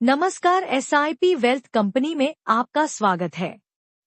नमस्कार, SIP wealth company में आपका स्वागत है।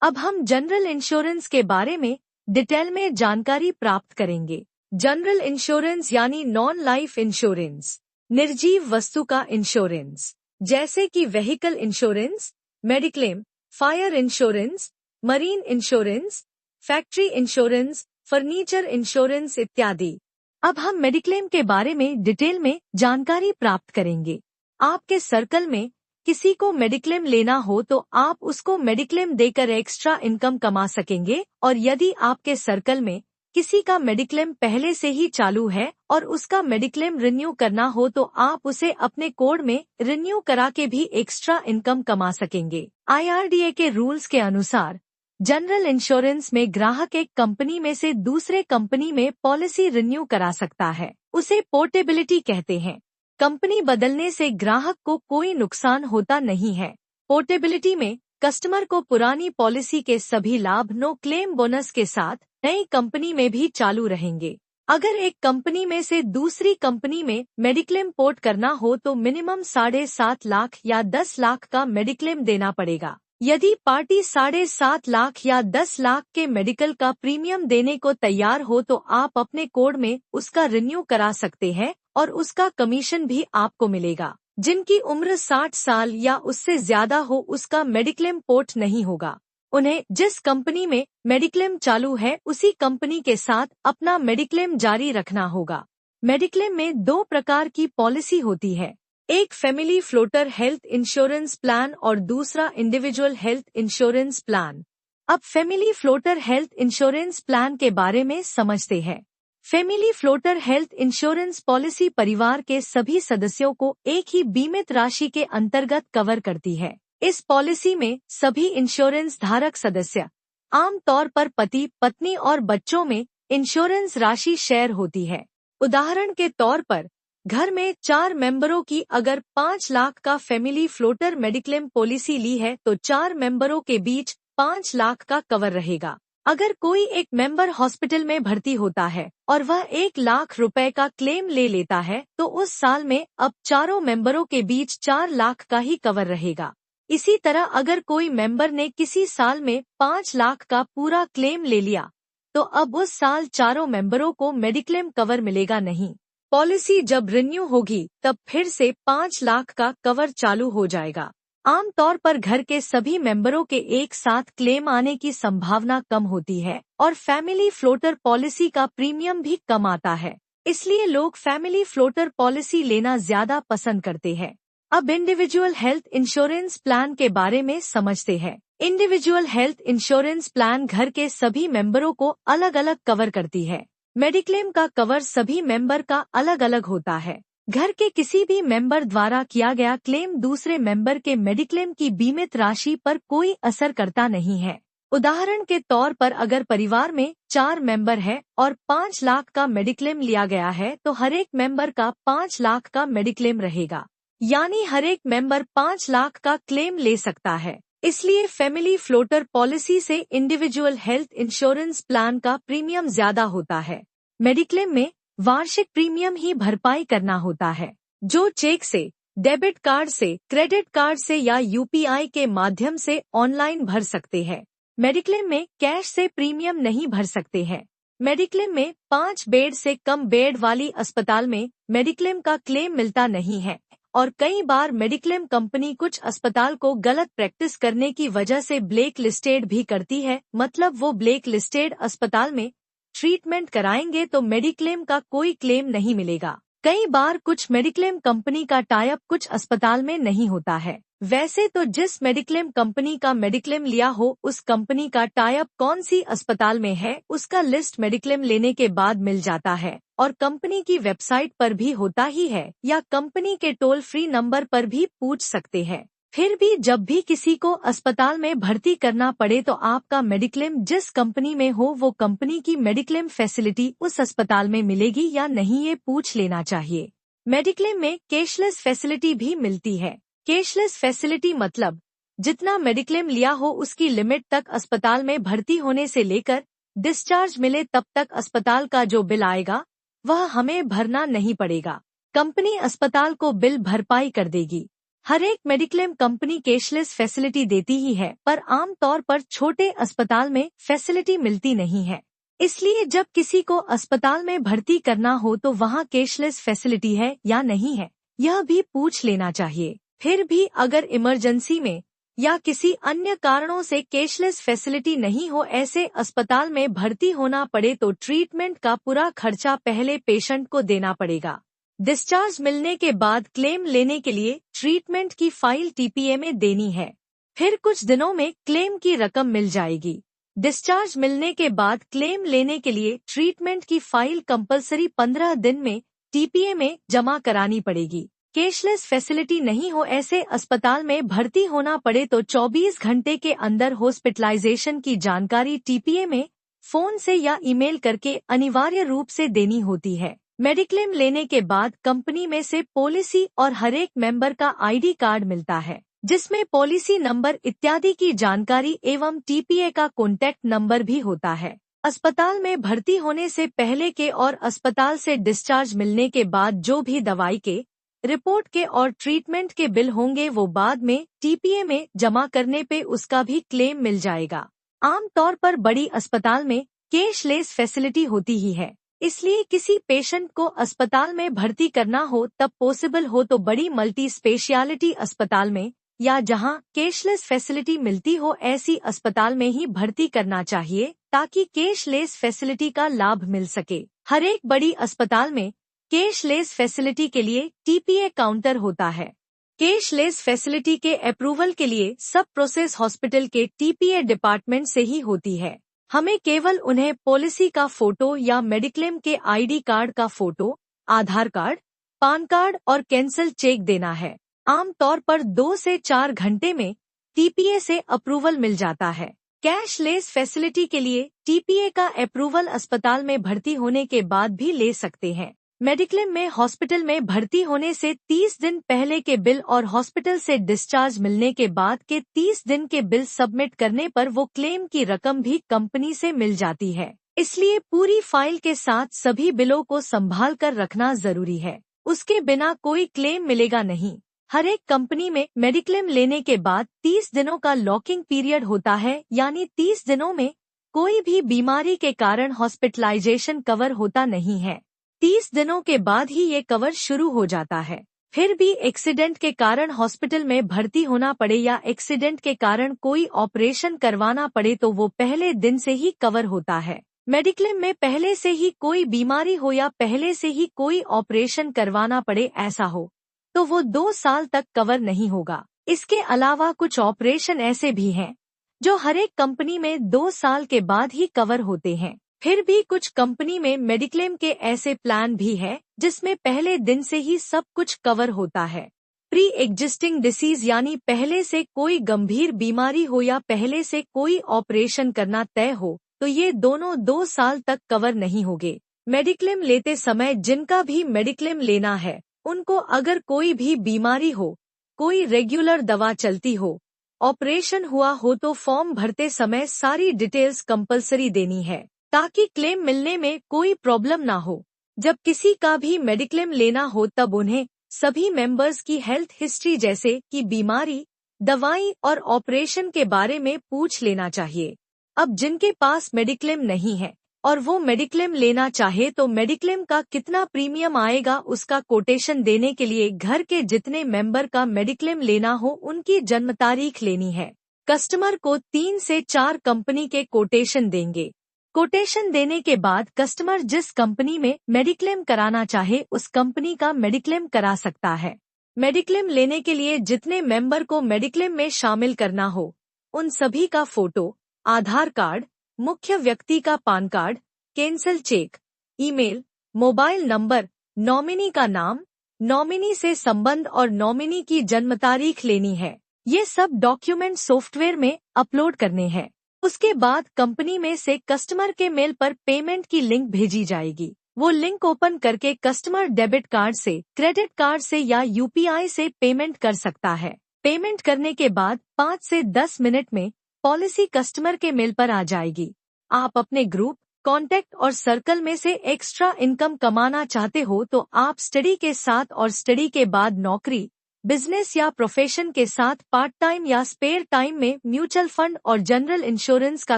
अब हम जनरल इंश्योरेंस के बारे में डिटेल में जानकारी प्राप्त करेंगे। जनरल इंश्योरेंस यानी नॉन लाइफ इंश्योरेंस, निर्जीव वस्तु का इंश्योरेंस, जैसे कि vehicle insurance, mediclaim, fire insurance, marine insurance, factory insurance, furniture insurance इत्यादि। अब हम मेडिक्लेम के बारे में डिटेल में जानकारी प्राप्त करेंगे। आपके सर्कल में किसी को मेडिक्लेम लेना हो तो आप उसको मेडिक्लेम देकर एक्स्ट्रा इनकम कमा सकेंगे, और यदि आपके सर्कल में किसी का मेडिक्लेम पहले से ही चालू है और उसका मेडिक्लेम रिन्यू करना हो तो आप उसे अपने कोड में रिन्यू करा के भी एक्स्ट्रा इनकम कमा सकेंगे। IRDA के रूल्स के अनुसार जनरल इंश्योरेंस में ग्राहक एक कंपनी में से दूसरे कंपनी में पॉलिसी रिन्यू करा सकता है। उसे पोर्टेबिलिटी कहते हैं। कंपनी बदलने से ग्राहक को कोई नुकसान होता नहीं है। पोर्टेबिलिटी में कस्टमर को पुरानी पॉलिसी के सभी लाभ नो क्लेम बोनस के साथ नई कंपनी में भी चालू रहेंगे। अगर एक कंपनी में से दूसरी कंपनी में मेडिक्लेम पोर्ट करना हो तो मिनिमम 7.5 लाख या 10 लाख का मेडिक्लेम देना पड़ेगा। यदि पार्टी 7.5 लाख या 10 लाख के मेडिकल का प्रीमियम देने को तैयार हो तो आप अपने कोड में उसका रिन्यू करा सकते हैं और उसका कमीशन भी आपको मिलेगा। जिनकी उम्र 60 साल या उससे ज्यादा हो उसका मेडिक्लेम पोर्ट नहीं होगा। उन्हें जिस कंपनी में मेडिक्लेम चालू है उसी कंपनी के साथ अपना मेडिक्लेम जारी रखना होगा। मेडिक्लेम में 2 प्रकार की पॉलिसी होती है, एक family floater health insurance plan और दूसरा इंडिविजुअल हेल्थ इंश्योरेंस प्लान। अब family floater health insurance plan के बारे में समझते हैं। Family floater health insurance policy परिवार के सभी सदस्यों को एक ही बीमित राशि के अंतर्गत कवर करती है। इस पॉलिसी में सभी इंश्योरेंस धारक सदस्य, आमतौर पर पति, पत्नी और बच्चों में इंश्योरेंस राशि शेयर होती है। उदाहरण के तौर पर घर में 4 मेंबरों की अगर 5 लाख का फैमिली फ्लोटर मेडिक्लेम पॉलिसी ली है तो 4 मेंबरों के बीच 5 लाख का कवर रहेगा। अगर कोई एक मेंबर हॉस्पिटल में भर्ती होता है और वह 1 लाख रुपए का क्लेम ले लेता है तो उस साल में अब चारों मेंबरों के बीच 4 लाख का ही कवर रहेगा। इसी तरह अगर कोई मेंबर ने किसी साल में 5 लाख का पूरा क्लेम ले लिया तो अब उस साल चारों मेंबरों को मेडिक्लेम कवर मिलेगा नहीं। पॉलिसी जब रिन्यू होगी तब फिर से 5 लाख का कवर चालू हो जाएगा। आमतौर पर घर के सभी मेंबरों के एक साथ क्लेम आने की संभावना कम होती है और फैमिली फ्लोटर पॉलिसी का प्रीमियम भी कम आता है, इसलिए लोग फैमिली फ्लोटर पॉलिसी लेना ज्यादा पसंद करते हैं। अब इंडिविजुअल हेल्थ इंश्योरेंस प्लान के बारे में समझते हैं। इंडिविजुअल हेल्थ इंश्योरेंस प्लान घर के सभी मेंबरों को अलग अलग कवर करती है। मेडिक्लेम का कवर सभी मेंबर का अलग अलग होता है। घर के किसी भी मेंबर द्वारा किया गया क्लेम दूसरे मेंबर के मेडिक्लेम की बीमित राशि पर कोई असर करता नहीं है। उदाहरण के तौर पर अगर परिवार में 4 मेंबर है और 5 लाख का मेडिक्लेम लिया गया है तो हर एक मेंबर का 5 लाख का मेडिक्लेम रहेगा, यानी हर एक मेंबर 5 लाख का क्लेम ले सकता है। इसलिए फैमिली फ्लोटर पॉलिसी से इंडिविजुअल हेल्थ इंश्योरेंस प्लान का प्रीमियम ज्यादा होता है। मेडिक्लेम में वार्षिक प्रीमियम ही भरपाई करना होता है, जो चेक से, डेबिट कार्ड से, क्रेडिट कार्ड से या UPI के माध्यम से ऑनलाइन भर सकते हैं। मेडिक्लेम में कैश से प्रीमियम नहीं भर सकते हैं। मेडिक्लेम में 5 बेड से कम बेड वाली अस्पताल में मेडिक्लेम का क्लेम मिलता नहीं है और कई बार मेडिक्लेम कंपनी कुछ अस्पताल को गलत प्रैक्टिस करने की वजह से ब्लैक लिस्टेड भी करती है। मतलब वो ब्लैक लिस्टेड अस्पताल में ट्रीटमेंट कराएंगे तो मेडिक्लेम का कोई क्लेम नहीं मिलेगा। कई बार कुछ मेडिक्लेम कंपनी का टाई अप कुछ अस्पताल में नहीं होता है। वैसे तो जिस मेडिक्लेम कंपनी का मेडिक्लेम लिया हो उस कंपनी का टाई अप कौन सी अस्पताल में है उसका लिस्ट मेडिक्लेम लेने के बाद मिल जाता है और कंपनी की वेबसाइट पर भी होता ही है, या कंपनी के टोल फ्री नंबर पर भी पूछ सकते हैं। फिर भी जब भी किसी को अस्पताल में भर्ती करना पड़े तो आपका मेडिक्लेम जिस कंपनी में हो वो कंपनी की मेडिक्लेम फैसिलिटी उस अस्पताल में मिलेगी या नहीं ये पूछ लेना चाहिए। मेडिक्लेम में कैशलेस फैसिलिटी भी मिलती है। कैशलेस फैसिलिटी मतलब जितना मेडिक्लेम लिया हो उसकी लिमिट तक अस्पताल में भर्ती होने से लेकर डिस्चार्ज मिले तब तक अस्पताल का जो बिल आएगा वह हमें भरना नहीं पड़ेगा। कंपनी अस्पताल को बिल भरपाई कर देगी। हर एक मेडिक्लेम कंपनी कैशलेस फैसिलिटी देती ही है, पर आमतौर पर छोटे अस्पताल में फैसिलिटी मिलती नहीं है। इसलिए जब किसी को अस्पताल में भर्ती करना हो तो वहाँ कैशलेस फैसिलिटी है या नहीं है, यह भी पूछ लेना चाहिए। फिर भी अगर इमरजेंसी में या किसी अन्य कारणों से कैशलेस फैसिलिटी नहीं हो, ऐसे अस्पताल में भर्ती होना पड़े तो ट्रीटमेंट का पूरा खर्चा पहले पेशेंट को देना पड़ेगा। डिस्चार्ज मिलने के बाद क्लेम लेने के लिए ट्रीटमेंट की फाइल टीपीए में देनी है। फिर कुछ दिनों में क्लेम की रकम मिल जाएगी। डिस्चार्ज मिलने के बाद क्लेम लेने के लिए ट्रीटमेंट की फाइल कंपलसरी 15 दिन में टीपीए में जमा करानी पड़ेगी। कैशलेस फैसिलिटी नहीं हो, ऐसे अस्पताल में भर्ती होना पड़े तो 24 घंटे के अंदर हॉस्पिटलाइजेशन की जानकारी टीपीए में फोन से या ईमेल करके अनिवार्य रूप से देनी होती है। मेडिक्लेम लेने के बाद कंपनी में से पॉलिसी और हर एक मेंबर का आईडी कार्ड मिलता है, जिसमें पॉलिसी नंबर इत्यादि की जानकारी एवं टीपीए का कॉन्टैक्ट नंबर भी होता है। अस्पताल में भर्ती होने से पहले के और अस्पताल से डिस्चार्ज मिलने के बाद जो भी दवाई के, रिपोर्ट के और ट्रीटमेंट के बिल होंगे वो बाद में टीपीए में जमा करने पे उसका भी क्लेम मिल जाएगा। आमतौर पर बड़ी अस्पताल में कैशलेस फैसिलिटी होती ही है, इसलिए किसी पेशेंट को अस्पताल में भर्ती करना हो तब पॉसिबल हो तो बड़ी मल्टी स्पेशलिटी अस्पताल में या जहां कैशलेस फैसिलिटी मिलती हो ऐसी अस्पताल में ही भर्ती करना चाहिए, ताकि कैशलेस फैसिलिटी का लाभ मिल सके। हर एक बड़ी अस्पताल में कैशलेस फैसिलिटी के लिए टीपीए काउंटर होता है। कैशलेस फैसिलिटी के अप्रूवल के लिए सब प्रोसेस हॉस्पिटल के टीपीए डिपार्टमेंट से ही होती है। हमें केवल उन्हें पॉलिसी का फोटो या मेडिक्लेम के आईडी कार्ड का photo, Aadhaar card, PAN card और कैंसल चेक देना है। आमतौर पर 2 से 4 घंटे में टीपीए से अप्रूवल मिल जाता है। कैशलेस फैसिलिटी के लिए टीपीए का अप्रूवल अस्पताल में भर्ती होने के बाद भी ले सकते हैं। मेडिक्लेम में हॉस्पिटल में भर्ती होने से 30 दिन पहले के बिल और हॉस्पिटल से डिस्चार्ज मिलने के बाद के 30 दिन के बिल सबमिट करने पर वो क्लेम की रकम भी कंपनी से मिल जाती है। इसलिए पूरी फाइल के साथ सभी बिलों को संभाल कर रखना जरूरी है, उसके बिना कोई क्लेम मिलेगा नहीं। हर एक कंपनी में मेडिक्लेम लेने के बाद 30 दिनों का लॉकिंग पीरियड होता है, यानी 30 दिनों में कोई भी बीमारी के कारण हॉस्पिटलाइजेशन कवर होता नहीं है। 30 दिनों के बाद ही ये कवर शुरू हो जाता है। फिर भी एक्सीडेंट के कारण हॉस्पिटल में भर्ती होना पड़े या एक्सीडेंट के कारण कोई ऑपरेशन करवाना पड़े तो वो पहले दिन से ही कवर होता है। मेडिक्लेम में पहले से ही कोई बीमारी हो या पहले से ही कोई ऑपरेशन करवाना पड़े ऐसा हो तो वो 2 साल तक कवर नहीं होगा। इसके अलावा कुछ ऑपरेशन ऐसे भी हैं जो हर एक कंपनी में 2 साल के बाद ही कवर होते हैं। फिर भी कुछ कंपनी में मेडिक्लेम के ऐसे प्लान भी है जिसमें पहले दिन से ही सब कुछ कवर होता है। प्री एग्जिस्टिंग डिसीज यानी पहले से कोई गंभीर बीमारी हो या पहले से कोई ऑपरेशन करना तय हो तो ये दोनों 2 साल तक कवर नहीं होंगे। मेडिक्लेम लेते समय जिनका भी मेडिक्लेम लेना है उनको अगर कोई भी बीमारी हो, कोई रेगुलर दवा चलती हो, ऑपरेशन हुआ हो तो फॉर्म भरते समय सारी डिटेल्स कंपलसरी देनी है, ताकि क्लेम मिलने में कोई प्रॉब्लम ना हो। जब किसी का भी मेडिक्लेम लेना हो तब उन्हें सभी मेंबर्स की हेल्थ हिस्ट्री जैसे कि बीमारी, दवाई और ऑपरेशन के बारे में पूछ लेना चाहिए। अब जिनके पास मेडिक्लेम नहीं है और वो मेडिक्लेम लेना चाहे तो मेडिक्लेम का कितना प्रीमियम आएगा उसका कोटेशन देने के लिए घर के जितने मेंबर का मेडिक्लेम लेना हो उनकी जन्म तारीख लेनी है। कस्टमर को 3 से 4 कंपनी के कोटेशन देंगे। कोटेशन देने के बाद कस्टमर जिस कंपनी में मेडिक्लेम कराना चाहे उस कंपनी का मेडिक्लेम करा सकता है। मेडिक्लेम लेने के लिए जितने मेंबर को मेडिक्लेम में शामिल करना हो उन सभी का फोटो, आधार कार्ड, मुख्य व्यक्ति का पान card, cancel check, email, mobile number, nominee का नाम, नॉमिनी से संबंध और नॉमिनी की जन्म तारीख लेनी है। ये सब डॉक्यूमेंट सॉफ्टवेयर में अपलोड करने हैं। उसके बाद कंपनी में से कस्टमर के मेल पर पेमेंट की लिंक भेजी जाएगी। वो लिंक ओपन करके कस्टमर डेबिट कार्ड से, क्रेडिट कार्ड से या यूपीआई से पेमेंट कर सकता है। पेमेंट करने के बाद 5 से 10 मिनट में पॉलिसी कस्टमर के मेल पर आ जाएगी। आप अपने ग्रुप, कॉन्टेक्ट और सर्कल में से एक्स्ट्रा इनकम कमाना चाहते हो तो आप स्टडी के साथ और स्टडी के बाद नौकरी, बिजनेस या प्रोफेशन के साथ पार्ट टाइम या स्पेयर टाइम में म्यूचुअल फंड और जनरल इंश्योरेंस का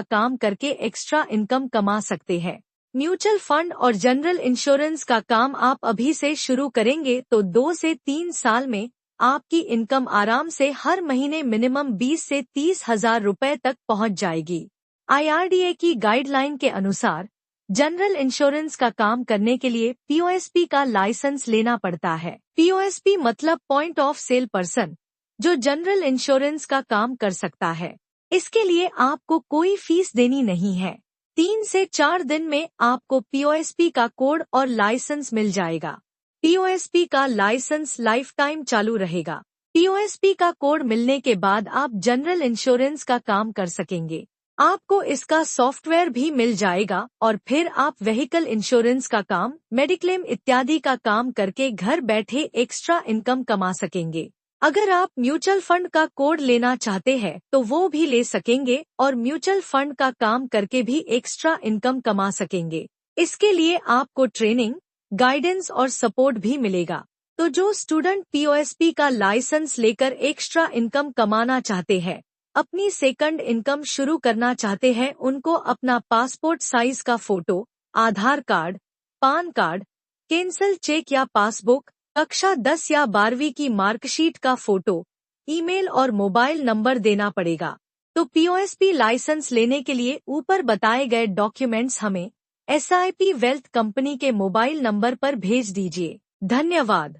काम करके एक्स्ट्रा इनकम कमा सकते हैं। म्यूचुअल फंड और जनरल इंश्योरेंस का काम आप अभी से शुरू करेंगे तो 2 से 3 साल में आपकी इनकम आराम से हर महीने मिनिमम 20 से 30 हजार रुपए तक पहुंच जाएगी। IRDA की गाइडलाइन के अनुसार जनरल इंश्योरेंस का काम करने के लिए POSP का लाइसेंस लेना पड़ता है। POSP मतलब पॉइंट ऑफ सेल पर्सन, जो जनरल इंश्योरेंस का काम कर सकता है। इसके लिए आपको कोई फीस देनी नहीं है। 3 से 4 दिन में आपको POSP का कोड और लाइसेंस मिल जाएगा। POSP का लाइसेंस लाइफ टाइम चालू रहेगा। POSP का कोड मिलने के बाद आप जनरल इंश्योरेंस का काम कर सकेंगे। आपको इसका सॉफ्टवेयर भी मिल जाएगा और फिर आप व्हीकल इंश्योरेंस का काम, मेडिक्लेम इत्यादि का काम करके घर बैठे एक्स्ट्रा इनकम कमा सकेंगे। अगर आप म्यूचुअल फंड का कोड लेना चाहते हैं तो वो भी ले सकेंगे और म्यूचुअल फंड का काम करके भी एक्स्ट्रा इनकम कमा सकेंगे। इसके लिए आपको ट्रेनिंग, गाइडेंस और सपोर्ट भी मिलेगा। तो जो स्टूडेंट POSP का लाइसेंस लेकर एक्स्ट्रा इनकम कमाना चाहते हैं, अपनी सेकंड इनकम शुरू करना चाहते हैं, उनको अपना पासपोर्ट साइज का photo, Aadhaar card, PAN card, cancel cheque या पासबुक, कक्षा 10 या 12वीं की मार्कशीट का फोटो, ईमेल और मोबाइल नंबर देना पड़ेगा। तो POSP लाइसेंस लेने के लिए ऊपर बताए गए डॉक्यूमेंट्स हमें SIP वेल्थ कंपनी के मोबाइल नंबर पर भेज दीजिए। धन्यवाद।